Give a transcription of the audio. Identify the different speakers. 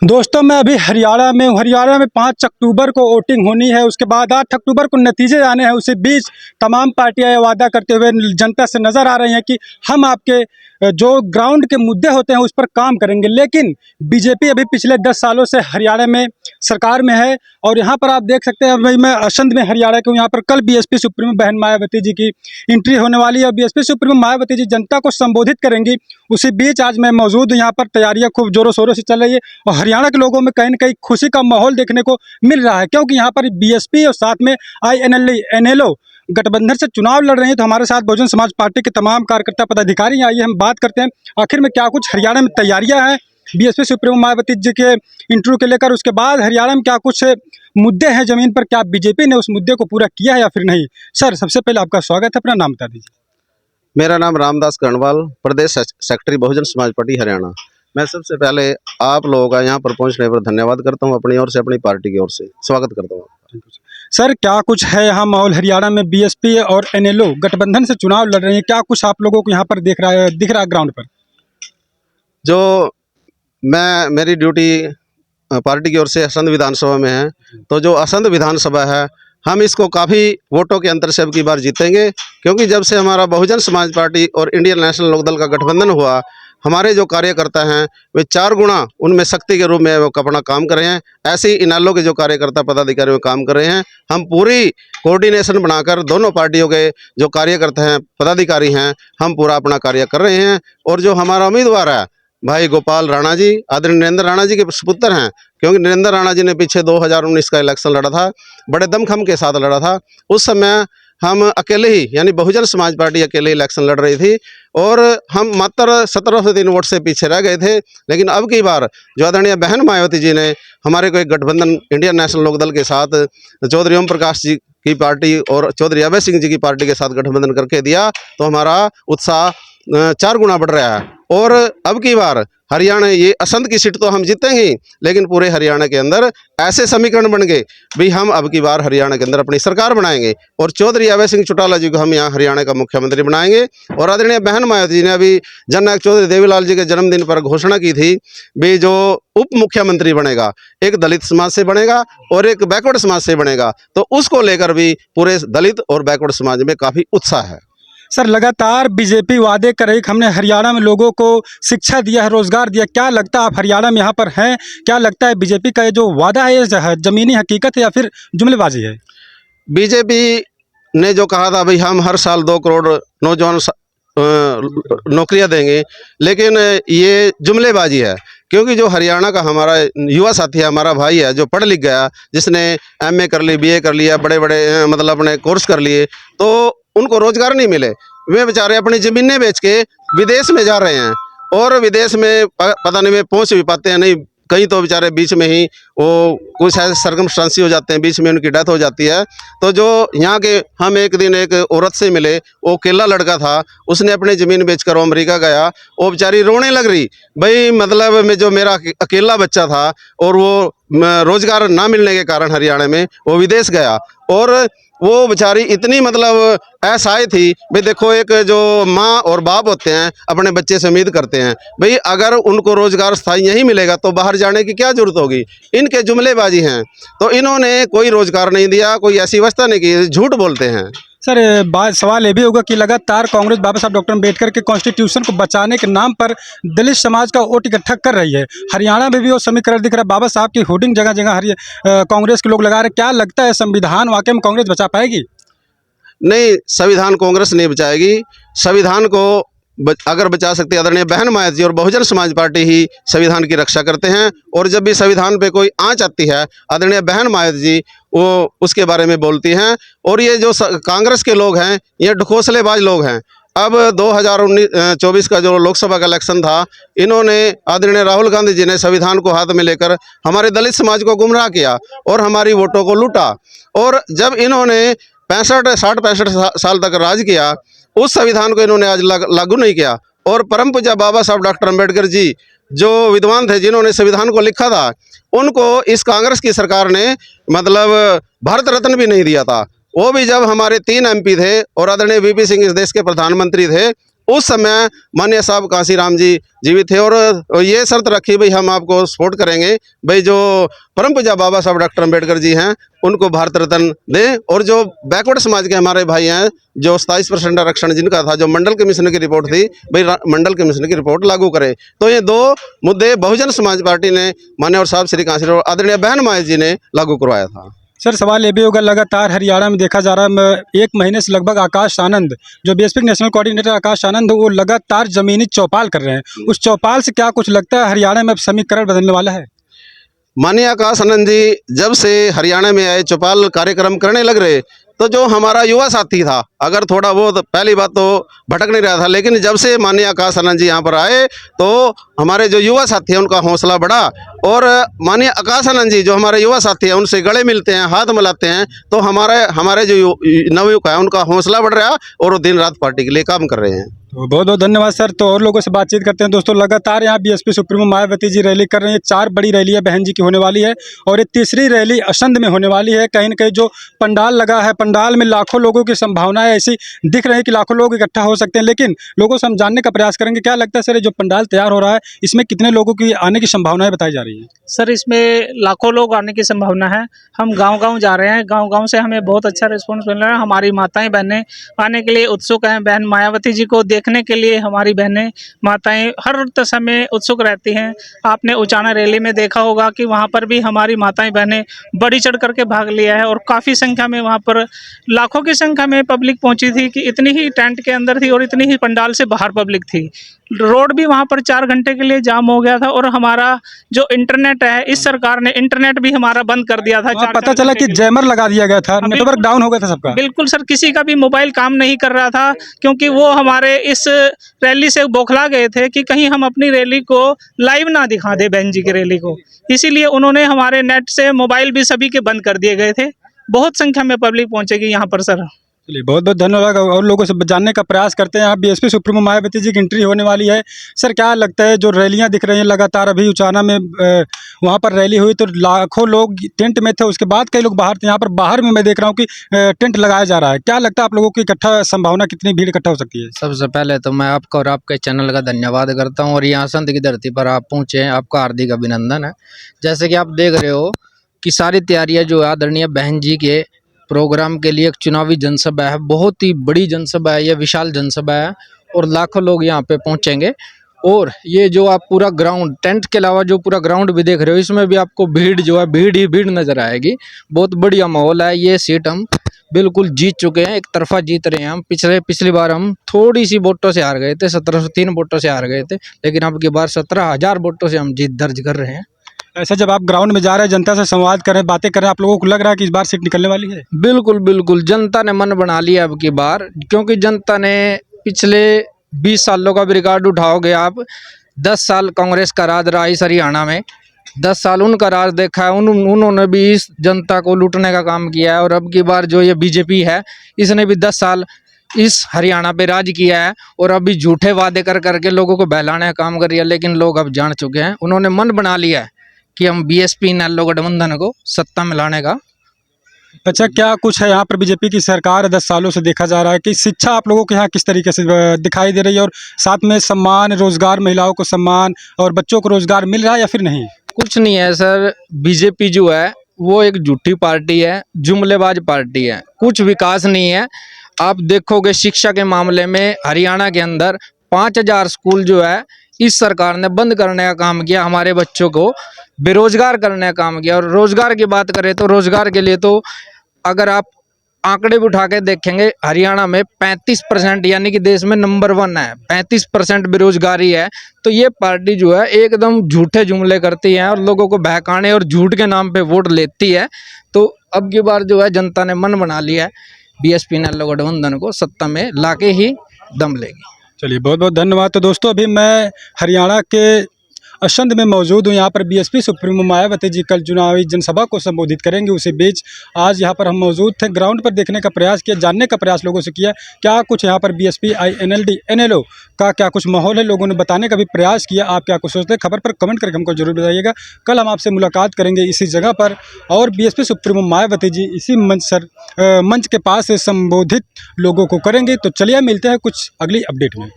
Speaker 1: दोस्तों मैं अभी हरियाणा में हूँ। हरियाणा में 5 अक्टूबर को वोटिंग होनी है, उसके बाद 8 अक्टूबर को नतीजे आने हैं। उसी बीच तमाम पार्टियां ये वादा करते हुए जनता से नज़र आ रही हैं कि हम आपके जो ग्राउंड के मुद्दे होते हैं उस पर काम करेंगे। लेकिन बीजेपी अभी पिछले 10 सालों से हरियाणा में सरकार में है और यहाँ पर आप देख सकते हैं, भाई मैं असंध में हरियाणा के हूँ। यहाँ पर कल बीएसपी सुप्रीमो बहन मायावती जी की एंट्री होने वाली है और बीएसपी सुप्रीमो मायावती जी जनता को संबोधित करेंगी। उसी बीच आज मैं मौजूद हूँ, यहाँ पर तैयारियां खूब जोरों शोरों से चल रही है और हरियाणा के लोगों में कहीं न कहीं खुशी का माहौल देखने को मिल रहा है, क्योंकि यहाँ पर बीएसपी और साथ में INLO गठबंधन से चुनाव लड़ रहे हैं। तो हमारे साथ बहुजन समाज पार्टी के तमाम कार्यकर्ता पदाधिकारी हैं। आइए हम बात करते हैं आखिर में क्या कुछ हरियाणा में तैयारियां हैं बीएसपी सुप्रीमो मायावती जी के इंटरव्यू के लेकर। उसके बाद हरियाणा में क्या कुछ मुद्दे हैं जमीन पर, क्या बीजेपी ने उस मुद्दे को पूरा किया है या फिर नहीं। सर सबसे पहले आपका स्वागत है, अपना नाम बता दीजिए।
Speaker 2: मेरा नाम रामदास कर्णवाल, प्रदेश सेक्रेटरी बहुजन समाज पार्टी हरियाणा। मैं सबसे पहले आप लोगों का यहाँ पर पहुँचने पर धन्यवाद करता हूँ, अपनी ओर से अपनी पार्टी की ओर से स्वागत करता हूँ।
Speaker 1: सर क्या कुछ है यहाँ माहौल हरियाणा में, बीएसपी और NLO गठबंधन से चुनाव लड़ रहे हैं, क्या कुछ आप लोगों को यहाँ पर दिख रहा है ग्राउंड पर?
Speaker 2: जो मेरी ड्यूटी पार्टी की ओर से असंध विधानसभा में है, तो जो असंध विधानसभा है हम इसको काफ़ी वोटों के अंतर से अब की बार जीतेंगे, क्योंकि जब से हमारा बहुजन समाज पार्टी और इंडियन नेशनल लोकदल का गठबंधन हुआ, हमारे जो कार्यकर्ता हैं वे 4 गुना उनमें शक्ति के रूप में वो अपना काम कर रहे हैं। ऐसे ही इनालो के जो कार्यकर्ता पदाधिकारी में काम कर रहे हैं। हम पूरी कोऑर्डिनेशन बनाकर दोनों पार्टियों के जो कार्यकर्ता हैं पदाधिकारी हैं, हम पूरा अपना कार्य कर रहे हैं। और जो हमारा उम्मीदवार है भाई गोपाल राणा जी, आदरणीय नरेंद्र राणा जी के सुपुत्र हैं, क्योंकि नरेंद्र राणा जी ने पीछे 2019 का इलेक्शन लड़ा था, बड़े दमखम के साथ लड़ा था। उस समय हम अकेले ही, यानी बहुजन समाज पार्टी अकेले इलेक्शन लड़ रही थी और हम मात्र 1703 वोट से पीछे रह गए थे। लेकिन अब की बार जो आदरणीय बहन मायावती जी ने हमारे को एक गठबंधन इंडियन नेशनल लोकदल के साथ चौधरी ओम प्रकाश जी की पार्टी और चौधरी अभय सिंह जी की पार्टी के साथ गठबंधन करके दिया, तो हमारा उत्साह 4 गुना बढ़ रहा है। और अब की बार हरियाणा ये असंध की सीट तो हम जीतेंगे, लेकिन पूरे हरियाणा के अंदर ऐसे समीकरण बन गए भी हम अब की बार हरियाणा के अंदर अपनी सरकार बनाएंगे और चौधरी अभय सिंह चौटाला जी को हम यहाँ हरियाणा का मुख्यमंत्री बनाएंगे। और आदरणीय बहन मायावती जी ने अभी जननायक चौधरी देवीलाल जी के जन्मदिन पर घोषणा की थी भी जो उप मुख्यमंत्री बनेगा एक दलित समाज से बनेगा और एक बैकवर्ड समाज से बनेगा, तो उसको लेकर भी पूरे दलित और बैकवर्ड समाज में काफ़ी उत्साह है।
Speaker 1: सर लगातार बीजेपी वादे कर रही, हमने हरियाणा में लोगों को शिक्षा दिया है, रोजगार दिया, क्या लगता है आप हरियाणा में यहाँ पर हैं, क्या लगता है बीजेपी का ये जो वादा है ये जमीनी हकीकत है या फिर जुमलेबाजी है?
Speaker 2: बीजेपी ने जो कहा था भाई हम हर साल 2 करोड़ नौजवान नौकरियां देंगे, लेकिन ये जुमलेबाजी है। क्योंकि जो हरियाणा का हमारा युवा साथी है, हमारा भाई है जो पढ़ लिख गया, जिसने MA कर ली, BA कर लिया, बड़े बड़े मतलब अपने कोर्स कर लिए, तो उनको रोजगार नहीं मिले। वे बेचारे अपनी ज़मीनें बेच के विदेश में जा रहे हैं और विदेश में पता नहीं वे पहुंच भी पाते हैं नहीं, कहीं तो बेचारे बीच में ही वो कुछ ऐसे सर्कमस्टांसी हो जाते हैं, बीच में उनकी डेथ हो जाती है। तो जो यहाँ के हम एक दिन एक औरत से मिले, वो अकेला लड़का था, उसने अपनी ज़मीन बेचकर वो अमेरिका गया, वो बेचारी रोने लग रही भाई मतलब मैं जो मेरा अकेला बच्चा था और वो रोजगार ना मिलने के कारण हरियाणा में वो विदेश गया और वो बेचारी इतनी मतलब असहाय थी भाई। देखो एक जो माँ और बाप होते हैं अपने बच्चे से उम्मीद करते हैं भाई अगर उनको रोजगार स्थायी यहीं मिलेगा तो बाहर जाने की क्या जरूरत होगी। इनके जुमलेबाजी हैं, तो इन्होंने कोई रोजगार नहीं दिया, कोई ऐसी व्यवस्था नहीं की, झूठ बोलते हैं।
Speaker 1: सर बात सवाल ये भी होगा कि लगातार कांग्रेस बाबा साहब डॉक्टर अम्बेडकर के कॉन्स्टिट्यूशन को बचाने के नाम पर दलित समाज का वोट इकट्ठा कर रही है। हरियाणा में भी वो समीकरण दिख रहा है, बाबा साहब की होर्डिंग जगह जगह कांग्रेस के लोग लगा रहे। क्या लगता है संविधान वाकई में कांग्रेस बचा पाएगी?
Speaker 2: नहीं, संविधान कांग्रेस नहीं बचाएगी। संविधान को अगर बचा सकती है आदरणीय बहन मायावती जी और बहुजन समाज पार्टी ही संविधान की रक्षा करते हैं। और जब भी संविधान पे कोई आंच आती है आदरणीय बहन मायावती जी वो उसके बारे में बोलती हैं। और ये जो कांग्रेस के लोग हैं ये ढकोसलेबाज लोग हैं। अब 2024 का जो लोकसभा का इलेक्शन था, इन्होंने आदरणीय राहुल गांधी जी ने संविधान को हाथ में लेकर हमारे दलित समाज को गुमराह किया और हमारी वोटों को लूटा। और जब इन्होंने 65 साल तक राज किया, उस संविधान को इन्होंने आज लागू नहीं किया। और परम पूज्य बाबा साहब डॉक्टर अम्बेडकर जी जो विद्वान थे, जिन्होंने संविधान को लिखा था, उनको इस कांग्रेस की सरकार ने मतलब भारत रत्न भी नहीं दिया था। वो भी जब हमारे 3 MP थे और आदरणीय VP सिंह इस देश के प्रधानमंत्री थे, उस समय माननीय साहब कांसीराम जी जीवित थे और ये शर्त रखी भाई हम आपको सपोर्ट करेंगे, भाई जो परम पूज्य बाबा साहब डॉक्टर अम्बेडकर जी हैं उनको भारत रत्न दें, और जो बैकवर्ड समाज के हमारे भाई हैं जो 27% आरक्षण जिनका था, जो मंडल कमीशन की रिपोर्ट थी, भाई मंडल कमीशन की रिपोर्ट लागू करें। तो ये दो मुद्दे बहुजन समाज पार्टी ने माननीय साहब श्री कांसीराम आदरणीय बहन माई जी ने लागू करवाया था।
Speaker 1: सर सवाल ये भी होगा, लगातार हरियाणा में देखा जा रहा है एक महीने से लगभग आकाश आनंद जो बीएसपी के नेशनल कोऑर्डिनेटर आकाश आनंद वो लगातार जमीनी चौपाल कर रहे हैं, उस चौपाल से क्या कुछ लगता है हरियाणा में अब समीकरण बदलने वाला है?
Speaker 2: माननीय आकाश आनंद जी जब से हरियाणा में आए, चौपाल कार्यक्रम करने लग रहे, तो जो हमारा युवा साथी था, अगर थोड़ा बहुत पहली बात तो भटक नहीं रहा था, लेकिन जब से माननीय आकाश आनंद जी यहाँ पर आए तो हमारे जो युवा साथी हैं उनका हौसला बढ़ा, और माननीय आकाश आनंद जी जो हमारे युवा साथी हैं उनसे गले मिलते हैं, हाथ मिलाते हैं, तो हमारे जो नवयुवक है उनका हौसला बढ़ रहा और वो दिन रात पार्टी के लिए काम कर रहे हैं।
Speaker 1: तो बहुत बहुत धन्यवाद सर। तो और लोगों से बातचीत करते हैं। दोस्तों लगातार यहाँ BSP supremo Mayawati ji rally कर रहे हैं, 4 बड़ी रैलियाँ बहन जी की होने वाली है और ये तीसरी रैली असंध में होने वाली है। कहीं न कहीं जो पंडाल लगा है, पंडाल में लाखों लोगों की संभावनाएं ऐसी दिख रही है कि लाखों लोग इकट्ठा हो सकते हैं, लेकिन लोगों से हम जानने का प्रयास करेंगे क्या लगता है सर, ये जो पंडाल तैयार हो रहा है इसमें कितने लोगों की आने की संभावनाएं बताई जा रही है?
Speaker 3: सर इसमें लाखों लोग आने की संभावना है। हम गांव-गांव जा रहे हैं, गांव-गांव से हमें बहुत अच्छा रिस्पांस मिल रहा है। हमारी माताएं बहनें आने के लिए उत्सुक हैं। बहन मायावती जी को देखने के लिए हमारी बहनें माताएं हर समय उत्सुक रहती हैं। आपने उचाना रैली में देखा होगा कि वहां पर भी हमारी माताएं बहनें बढ़ी चढ़ करके भाग लिया है और काफ़ी संख्या में वहां पर लाखों की संख्या में पब्लिक पहुंची थी कि इतनी ही टेंट के अंदर थी और इतनी ही पंडाल से बाहर पब्लिक थी। रोड भी वहां पर 4 घंटे के लिए जाम हो गया था और हमारा जो इंटरनेट है, इस सरकार ने इंटरनेट भी हमारा बंद कर दिया था।
Speaker 1: पता चला कि जैमर लगा दिया गया था, नेटवर्क डाउन हो गया था सबका।
Speaker 3: बिल्कुल सर, किसी का भी मोबाइल काम नहीं कर रहा था क्योंकि वो हमारे इस रैली से बौखला गए थे कि कहीं हम अपनी रैली को लाइव ना दिखा दे बहन जी की रैली को, इसीलिए उन्होंने हमारे नेट से मोबाइल भी सभी के बंद कर दिए गए थे। बहुत संख्या में पब्लिक पहुंचेगी यहाँ पर सर।
Speaker 1: चलिए बहुत बहुत धन्यवाद। और लोगों से जानने का प्रयास करते हैं। यहाँ बीएसपी सुप्रीमो मायावती जी की एंट्री होने वाली है। सर क्या लगता है, जो रैलियाँ दिख रही हैं लगातार, अभी उचाना में वहाँ पर रैली हुई तो लाखों लोग टेंट में थे, उसके बाद कई लोग बाहर थे, यहाँ पर बाहर में मैं देख रहा हूँ कि टेंट लगाया जा रहा है। क्या लगता है आप लोगों की इकट्ठा संभावना, कितनी भीड़ इकट्ठा हो सकती है?
Speaker 4: सबसे पहले तो मैं आपका और आपके चैनल का धन्यवाद करता हूँ और यहाँ संत की धरती पर आप पहुँचे हैं, आपका हार्दिक अभिनंदन है। जैसे कि आप देख रहे हो कि सारी तैयारियाँ जो है आदरणीय बहन जी के प्रोग्राम के लिए, एक चुनावी जनसभा है, बहुत ही बड़ी जनसभा है, यह विशाल जनसभा है और लाखों लोग यहाँ पे पहुँचेंगे। और ये जो आप पूरा ग्राउंड, टेंट के अलावा जो पूरा ग्राउंड भी देख रहे हो, इसमें भी आपको भीड़ जो है भीड़ ही भीड़ नजर आएगी। बहुत बढ़िया माहौल है। ये सीट हम बिल्कुल जीत चुके हैं, एक तरफा जीत रहे हैं हम। पिछली बार हम थोड़ी सी वोटों से हार गए थे, 1703 वोटों से हार गए थे, लेकिन अब की बार 17,000 वोटों से हम जीत दर्ज कर रहे हैं।
Speaker 1: ऐसा जब आप ग्राउंड में जा रहे हैं, जनता से संवाद कर रहे हैं, बातें कर रहे हैं, आप लोगों को लग रहा है कि इस बार सीट निकलने वाली है?
Speaker 4: बिल्कुल बिल्कुल, जनता ने मन बना लिया अब की बार, क्योंकि जनता ने पिछले 20 सालों का भी रिकॉर्ड उठाओगे आप। 10 साल कांग्रेस का राज रहा इस हरियाणा में, 10 साल उनका राज देखा है। उन्होंने भी इस जनता को लूटने का काम किया है और अब की बार जो ये बीजेपी है, इसने भी 10 साल इस हरियाणा पे राज किया है और अभी झूठे वादे कर करके लोगों को बहलाने का काम कर रही है। लेकिन लोग अब जान चुके हैं, उन्होंने मन बना लिया है कि हम बीएसपी नेल्लो गठबंधन को सत्ता में लाने का।
Speaker 1: अच्छा, क्या कुछ है यहाँ पर बीजेपी की सरकार 10 सालों से देखा जा रहा है कि शिक्षा आप लोगों के यहाँ किस तरीके से दिखाई दे रही है और साथ में सम्मान, रोजगार, महिलाओं को सम्मान और बच्चों को रोजगार मिल रहा है या फिर नहीं?
Speaker 4: कुछ नहीं है सर, बीजेपी जो है वो एक झूठी पार्टी है, जुमलेबाज पार्टी है, कुछ विकास नहीं है। आप देखोगे शिक्षा के मामले में हरियाणा के अंदर 5000 स्कूल जो है इस सरकार ने बंद करने का काम किया, हमारे बच्चों को बेरोजगार करने का काम किया। और रोजगार की बात करें तो रोजगार के लिए तो अगर आप आंकड़े भी उठा के देखेंगे, हरियाणा में 35% यानी कि देश में नंबर 1 है, 35% बेरोजगारी है। तो ये पार्टी जो है एकदम झूठे जुमले करती है और लोगों को बहकाने और झूठ के नाम पे वोट लेती है। तो अब की बार जो है जनता ने मन बना लिया है, बीएसपी नेल्लो गठबंधन को सत्ता में लाके ही दम लेगी।
Speaker 1: चलिए बहुत बहुत धन्यवाद। तो दोस्तों अभी मैं हरियाणा के असंध में मौजूद हूँ। यहाँ पर बीएसपी सुप्रीमो मायावती जी कल चुनावी जनसभा को संबोधित करेंगे, उसी बीच आज यहाँ पर हम मौजूद थे, ग्राउंड पर देखने का प्रयास किया, जानने का प्रयास लोगों से किया क्या कुछ यहाँ पर बीएसपी INLD NLO का क्या कुछ माहौल है, लोगों ने बताने का भी प्रयास किया। आप क्या कुछ सोचते हैं, खबर पर कमेंट करके हमको जरूर बताइएगा। कल हम आपसे मुलाकात करेंगे इसी जगह पर और बीएसपी सुप्रीमो मायावती जी इसी मंच के पास संबोधित लोगों को करेंगे। तो चलिए मिलते हैं कुछ अगली अपडेट में।